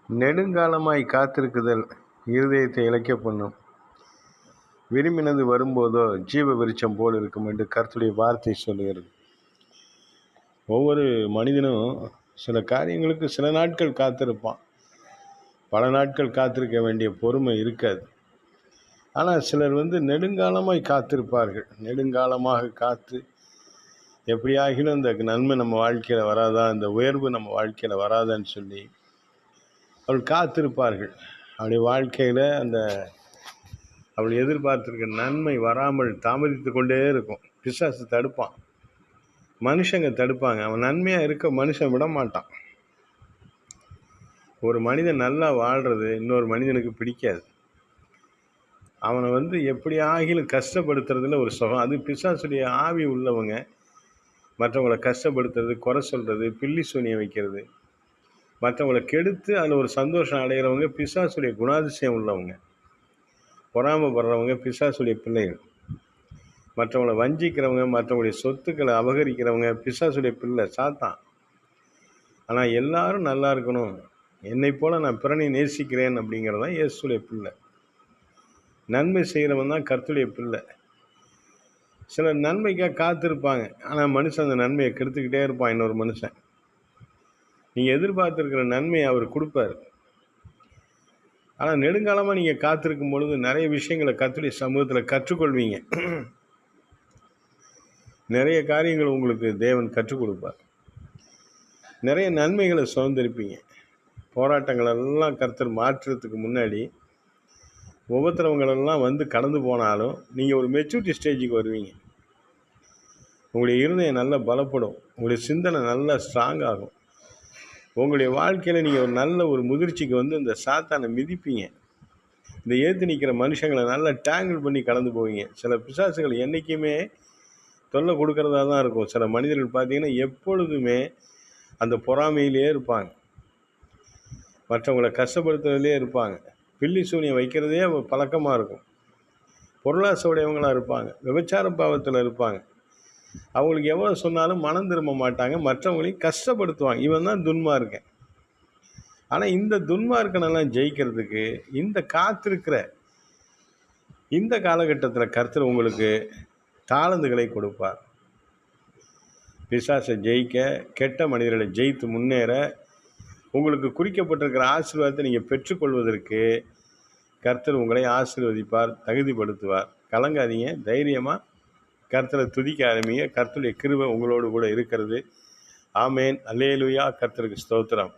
நெடுங்காலமாய் காத்திருக்குதல் இருதயத்தை இளைக்க பண்ணும். விரும்பினது வரும்போதோ ஜீவ விருட்சம் போல் இருக்கும் என்று கர்த்தருடைய வார்த்தை சொல்லுகிறது. ஒவ்வொரு மனிதனும் சில காரியங்களுக்கு சில நாட்கள் காத்திருப்பான். பல நாட்கள் காத்திருக்க வேண்டிய பொறுமை இருக்காது. ஆனால் சிலர் நெடுங்காலமாய் காத்திருப்பார்கள். நெடுங்காலமாக காத்து எப்படியாகிலும் இந்த நன்மை நம்ம வாழ்க்கையில் வராதா, இந்த உயர்வு நம்ம வாழ்க்கையில் வராதான்னு சொல்லி அவள் காத்திருப்பார்கள். அவளுடைய வாழ்க்கையில் அவள் எதிர்பார்த்திருக்க நன்மை வராமல் தாமதித்து கொண்டே இருக்கும். பிசாசு தடுப்பான், மனுஷங்க தடுப்பாங்க. அவன் நன்மையாக இருக்க மனுஷன் விட மாட்டான். ஒரு மனிதன் நல்லா வாழ்கிறது இன்னொரு மனிதனுக்கு பிடிக்காது. அவனை எப்படி ஆகிலும் கஷ்டப்படுத்துறதுல ஒரு சுகம். அது பிசாசுடைய ஆவி உள்ளவங்க மற்றவங்களை கஷ்டப்படுத்துறது, குறை சொல்கிறது, பில்லி சூனியம் வைக்கிறது, மற்றவங்களை கெடுத்து அதில் ஒரு சந்தோஷம் அடைகிறவங்க பிசாசுடைய குணாதிசயம் உள்ளவங்க. பொறாமப்படுறவங்க பிசாசுடைய பிள்ளைகள். மற்றவங்களை வஞ்சிக்கிறவங்க, மற்றவங்களுடைய சொத்துக்களை அபகரிக்கிறவங்க பிசாசுடைய பிள்ளை, சாத்தான். ஆனால் எல்லாரும் நல்லா இருக்கணும், என்னை போல நான் பிறனை நேசிக்கிறேன் அப்படிங்கிறது தான் இயேசுடைய பிள்ளை. நன்மை செய்கிறவன் தான் கர்த்தருடைய பிள்ளை. சிலர் நன்மைக்காக காத்திருப்பாங்க, ஆனால் மனுஷன் அந்த நன்மையை கெடுத்துக்கிட்டே இருப்பான். இன்னொரு மனுஷன் நீங்கள் எதிர்பார்த்துருக்கிற நன்மையை அவர் கொடுப்பார். ஆனால் நெடுங்காலமாக நீங்கள் காத்திருக்கும் பொழுது நிறைய விஷயங்களை கர்த்தருடைய சமூகத்தில் கற்றுக்கொள்வீங்க. நிறைய காரியங்கள் உங்களுக்கு தேவன் கற்றுக் கொடுப்பார். நிறைய நன்மைகளை சுதந்திரிப்பீங்க. போராட்டங்கள் எல்லாம் கர்த்தர் மாற்றுறதுக்கு முன்னாடி உபத்திரவங்களெல்லாம் கடந்து போனாலும் நீங்கள் ஒரு மெச்சூரிட்டி ஸ்டேஜுக்கு வருவீங்க. உங்களுடைய இருதயம் நல்லா பலப்படும், உங்களுடைய சிந்தனை நல்லா ஸ்ட்ராங் ஆகும். உங்களுடைய வாழ்க்கையில் நீங்கள் ஒரு நல்ல ஒரு முதிர்ச்சிக்கு இந்த சாத்தானை மிதிப்பீங்க. இந்த ஏற்றி நிற்கிற மனுஷங்களை நல்லா டேங்கிள் பண்ணி கடந்து போவீங்க. சில பிசாசுகள் என்றைக்குமே தொல்லை கொடுக்கறதா தான் இருக்கும். சில மனிதர்கள் பார்த்தீங்கன்னா எப்பொழுதுமே அந்த பொறாமையிலே இருப்பாங்க, மற்றவங்களை கஷ்டப்படுத்துறதுலே இருப்பாங்க, பில்லி சூனியம் வைக்கிறதே பழக்கமாக இருக்கும். பொருளாசை உடையவங்களாக இருப்பாங்க, விபச்சார பாவத்தில் இருப்பாங்க. அவங்களுக்கு எவ்வளோ சொன்னாலும் மனம் திரும்ப மாட்டாங்க, மற்றவங்களையும் கஷ்டப்படுத்துவாங்க. இவன் தான் துன்மார்க்கன். ஆனால் இந்த துன்மார்க்கனெல்லாம் ஜெயிக்கிறதுக்கு இந்த காத்திருக்கிற இந்த காலகட்டத்தில் கர்த்தர் உங்களுக்கு தாளந்துகளை கொடுப்பார். பிசாசை ஜெயிக்க, கெட்ட மனிதர்களை ஜெயித்து முன்னேற, உங்களுக்கு குறிக்கப்பட்டிருக்கிற ஆசீர்வாதத்தை நீங்கள் பெற்றுக்கொள்வதற்கு கர்த்தர் உங்களை ஆசீர்வதிப்பார், தகுதிப்படுத்துவார். கலங்காதீங்க, தைரியமாக கர்த்தரை துதிக்க ஆரம்பிங்க. கர்த்தருடைய கிருபை உங்களோடு கூட இருக்கிறது. ஆமேன், அல்லேலூயா. கர்த்தருக்கு ஸ்தோத்திரம்.